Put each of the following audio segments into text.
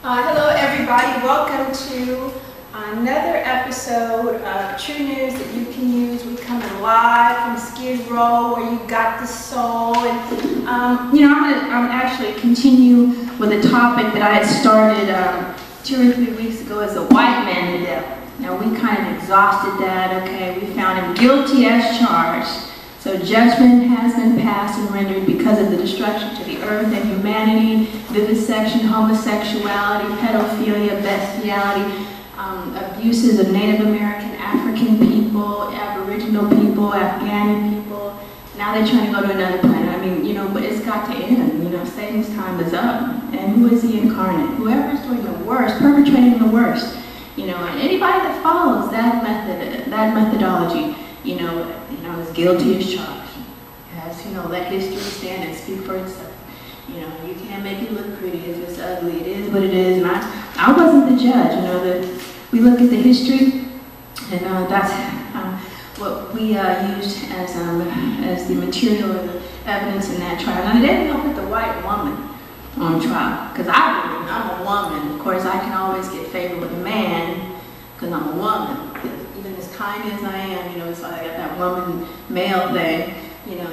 Hello everybody, welcome to another episode of True News that you can use. We're coming live from Skid Row where you got the soul. And I'm actually continue with a topic that I had started 2 or 3 weeks ago as a white man and the devil. Now we kind of exhausted that, okay? We found him guilty as charged. So judgment has been passed and rendered because of the destruction to the earth and humanity, vivisection, homosexuality, pedophilia, bestiality, abuses of Native American, African people, Aboriginal people, Afghani people. Now they're trying to go to another planet. I mean, but it's got to end. Satan's time is up. And who is he incarnate? Whoever's doing the worst, perpetrating the worst, and anybody that follows that methodology, is guilty as charged. Yes, let history stand and speak for itself. You can't make it look pretty if it's ugly. It is what it is. And I wasn't the judge. We look at the history, and that's what we used as the material or the evidence in that trial. Now, they didn't look at the white woman on trial, because I'm a woman. Of course, I can always get favor with a man because I'm a woman. Even as kind as I am, so I got that woman male thing,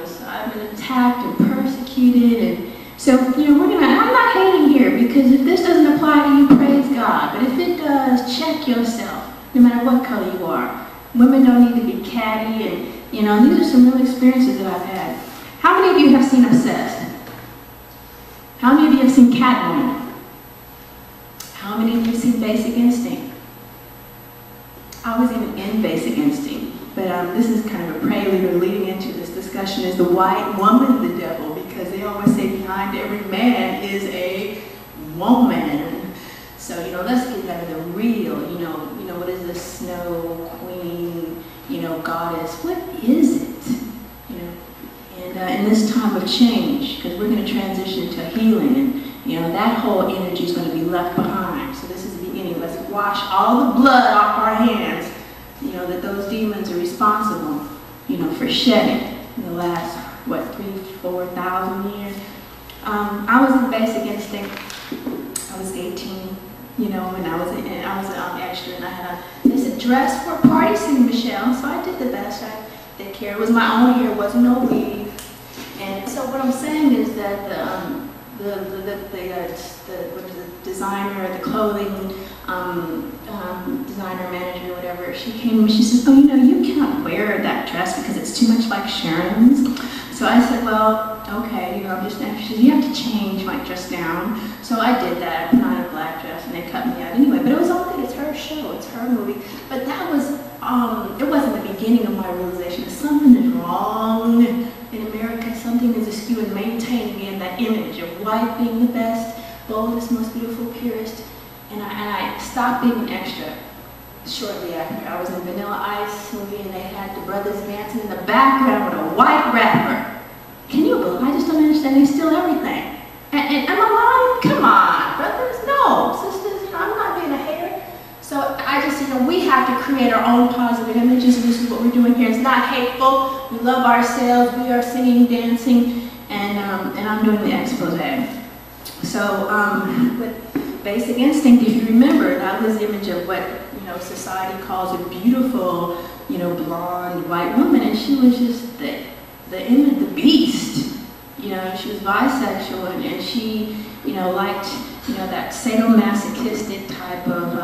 so I've been attacked and persecuted, and so, I'm not hating here, because if this doesn't apply to you, praise God, but if it does, check yourself, no matter what color you are. Women don't need to be catty, and, these are some real experiences that I've had. How many of you have seen Obsessed? How many of you have seen Catwoman? How many of you have seen Basic Instinct? I was even in Basic Instinct, but this is kind of a prelude or leading into this discussion. Is the white woman the devil? Because they always say behind every man is a woman. So, let's get down to the real, what is the Snow Queen, goddess? What is it? And in this time of change, because we're going to transition to healing, and that whole energy is going to be left behind. So this is the beginning. Let's wash all the blood off our hands, that those demons are responsible, for shedding in the last, 3,000-4,000 years. I was in Basic Instinct. I was 18, when I was an extra, and I had they said, dress for a party scene, Michelle. So I did the best I did care. It was my own hair, wasn't no weave. And so what I'm saying is that the designer, the clothing designer, manager, whatever, she came and she says, oh, you can't wear that dress because it's too much like Sharon's. So I said, well, okay, I'm just anxious. You have to change my dress down. So I did that. I put on a black dress and they cut me out anyway. But it was all good. It's her show. It's her movie. But that was, it wasn't the beginning of my realization that something is wrong in America. Something is askew in maintaining in that image of white being the best, boldest, most beautiful, purest. And I stopped being an extra shortly after. I was in Vanilla Ice movie and they had the brothers dancing in the background with a white rapper. Can you believe? I just don't understand. They steal everything. And am I lying? Come on, brothers. No, sisters, I'm not being a hater. So I just, we have to create our own positive images, and this is what we're doing here. It's not hateful. We love ourselves. We are singing, dancing, and I'm doing the expose. So with Basic Instinct, if you remember, that was the image of what society calls a beautiful, blonde white woman, and she was just the image, the beast. She was bisexual, and she, liked, that sadomasochistic type of,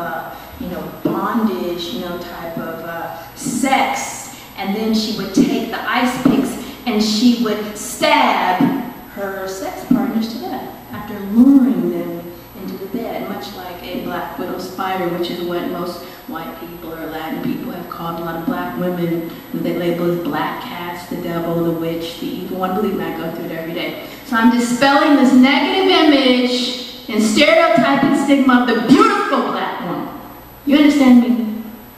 bondage, type of sex. And then she would take the ice picks and she would stab her sex partners to death after luring them into the bed, much like a black widow spider, which is what most white people or Latin people have called a lot of black women, who they label as black cats, the devil, the witch, the evil one. Believe me, I go through it every day. So I'm dispelling this negative image and stereotyping stigma of the beautiful black woman. You understand me?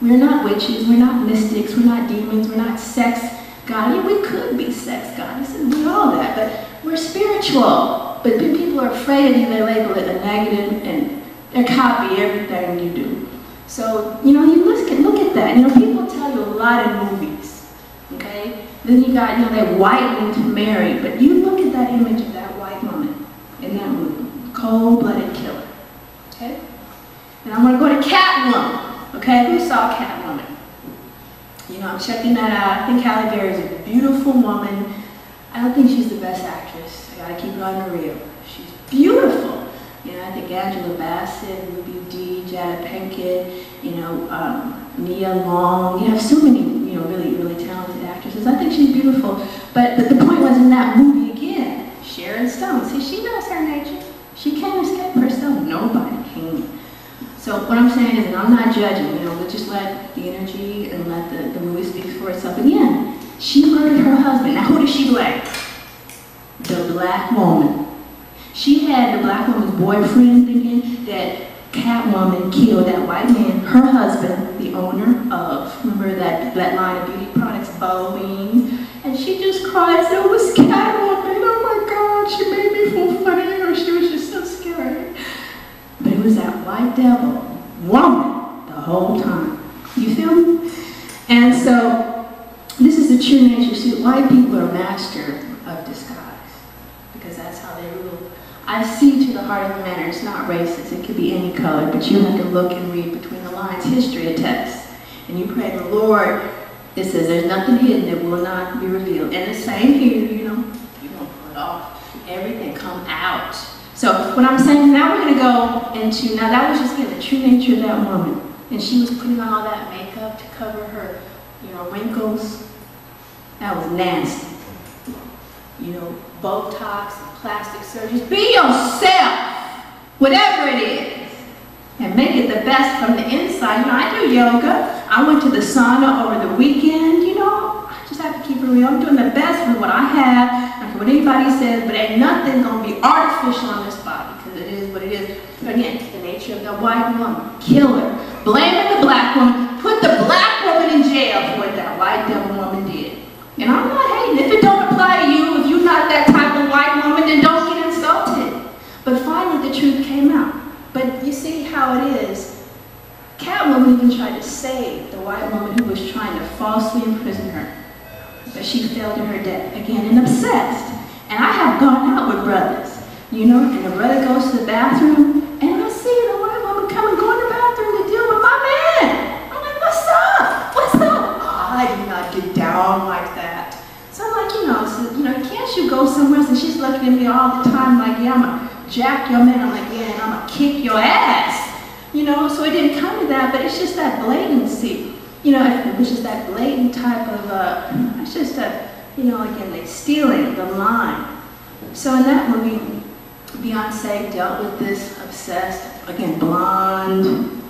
We're not witches, we're not mystics, we're not demons, we're not sex goddesses. We could be sex goddesses, we're all that, but we're spiritual. But people are afraid of you, they label it a negative, and they copy everything you do. So, you look at that. People tell you a lot in movies, okay? Then you got, that white woman to marry, but you look at that image of that white woman in that movie, cold-blooded killer. okay? And I'm going to go to Catwoman, okay? Who saw Catwoman? You know, I'm checking that out. I think Halle Berry is a beautiful woman. I don't think she's the best actress. I gotta keep it on the real. She's beautiful. You know, I think Angela Bassett, Ruby Dee, Jada Pinkett, you know, Nia Long. You have so many, you know, really, really talented actresses. I think she's beautiful. But the point was in that movie again, Sharon Stone. See, she knows her nature. She can't escape herself. Nobody can. So what I'm saying is, and I'm not judging, you know, we'll just let the energy and let the movie speak for itself. Again, she murdered her husband. Now who did she blame? The black woman. She had the black woman's boyfriend thinking that Catwoman killed that white man, her husband, the owner of, remember that line of beauty products, Boeing, and she just cried, said, it was Catwoman, oh my God, she made me feel funny, or she was just so scary. But it was that white devil woman the whole time. You feel me? And so, this is the true nature. See, white people are master of disguise, because that's how they rule. I see to the heart of the matter. It's not racist. It could be any color, but you have to look and read between the lines. History attests. And you pray to the Lord. It says there's nothing hidden that will not be revealed. And the same here, you know, you're going to pull it off. Everything come out. So what I'm saying, now we're going to go into, now that was just again the true nature of that woman. And she was putting on all that makeup to cover her, you know, wrinkles. That was nasty. You know, Botox and plastic surgeries. Be yourself, whatever it is, and make it the best from the inside. You know, I do yoga. I went to the sauna over the weekend. You know, I just have to keep it real. I'm doing the best with what I have. I don't care what anybody says, but ain't nothing gonna be artificial on this body, because it is what it is. But again, the nature of the white woman, killer, blaming the black woman, put the black woman in jail for what that white devil woman did. And I'm not hating. If it don't apply to you, if you're not that type of white woman, then don't get insulted. But finally, the truth came out. But you see how it is. Catwoman even tried to save the white woman who was trying to falsely imprison her. But she fell to her death again and obsessed. And I have gone out with brothers, you know, and the brother goes to the bathroom, and I see the white woman come and go in the bathroom to deal with my man. I'm like, what's up? What's up? Oh, I do not get down like that. So I'm like, you know, can't you go somewhere else? And she's looking at me all the time like, yeah, I'm going to jack your man. I'm like, yeah, and I'm going to kick your ass. You know, so it didn't come to that, but it's just that blatancy. You know, it was just that blatant type of, it's just a, you know, again, like stealing the line. So in that movie, Beyonce dealt with this obsessed, again, blonde,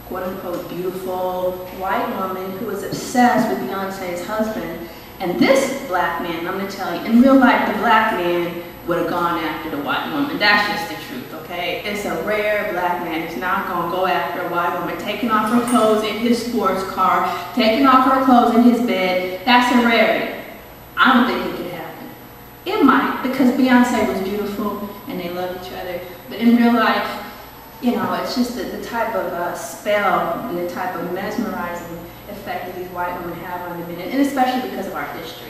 quote-unquote beautiful white woman who was obsessed with Beyonce's husband. And this black man, I'm going to tell you, in real life, the black man would have gone after the white woman. That's just the truth, okay? It's a rare black man who's not going to go after a white woman, taking off her clothes in his sports car, taking off her clothes in his bed. That's a rarity. I don't think it could happen. It might, because Beyonce was beautiful and they loved each other. But in real life, you know, it's just the type of spell and the type of mesmerizing effect that these white women have on the men, and especially because of our history.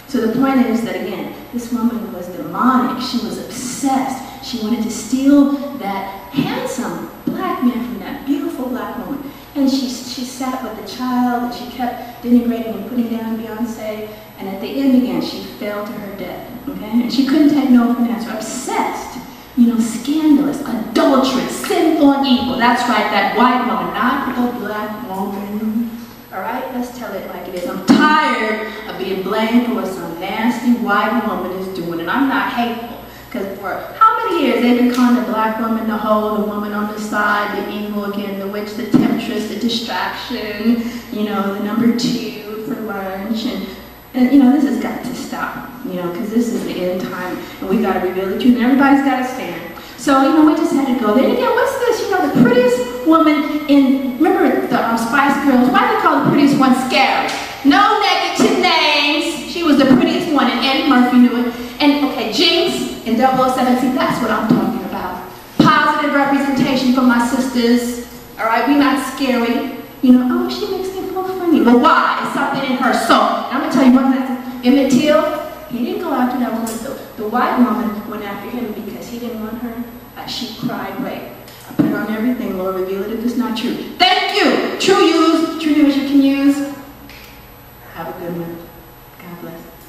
So the point is that, again, this woman was demonic. She was obsessed. She wanted to steal that handsome black man from that beautiful black woman. And she sat with the child, and she kept denigrating and putting down Beyonce. And at the end, again, she fell to her death, okay? And she couldn't take no for an answer. Obsessed, you know, scandalous, adulterous, sinful and evil. That's right, that white woman, not the black woman. All right, let's tell it like it is. I'm tired of being blamed for what some nasty white woman is doing, and I'm not hateful, because for how many years they've been calling the black woman the hoe, the woman on the side, the evil again, the witch, the temptress, the distraction, you know, the number 2 for lunch, and you know, this has got to stop, you know, because this is the end time, and we got to reveal the truth, and everybody's got to stand. So, you know, we just had to go there. Again, what's this? You know, the prettiest woman in, remember the Spice Girls? Why do they call the prettiest one Scary? No negative names. She was the prettiest one, and Eddie Murphy knew it. And, okay, Jinx in 007, see, that's what I'm talking about. Positive representation for my sisters. All right, we're not scary. You know, oh, she makes me feel funny. But why? It's something in her soul. And I'm going to tell you one thing. Emmett Till, he didn't go after that woman, though. The white woman went after him because he didn't want her. She cried rape. I put her on will reveal it if it's not true. Thank you. True news you can use. Have a good one. God bless.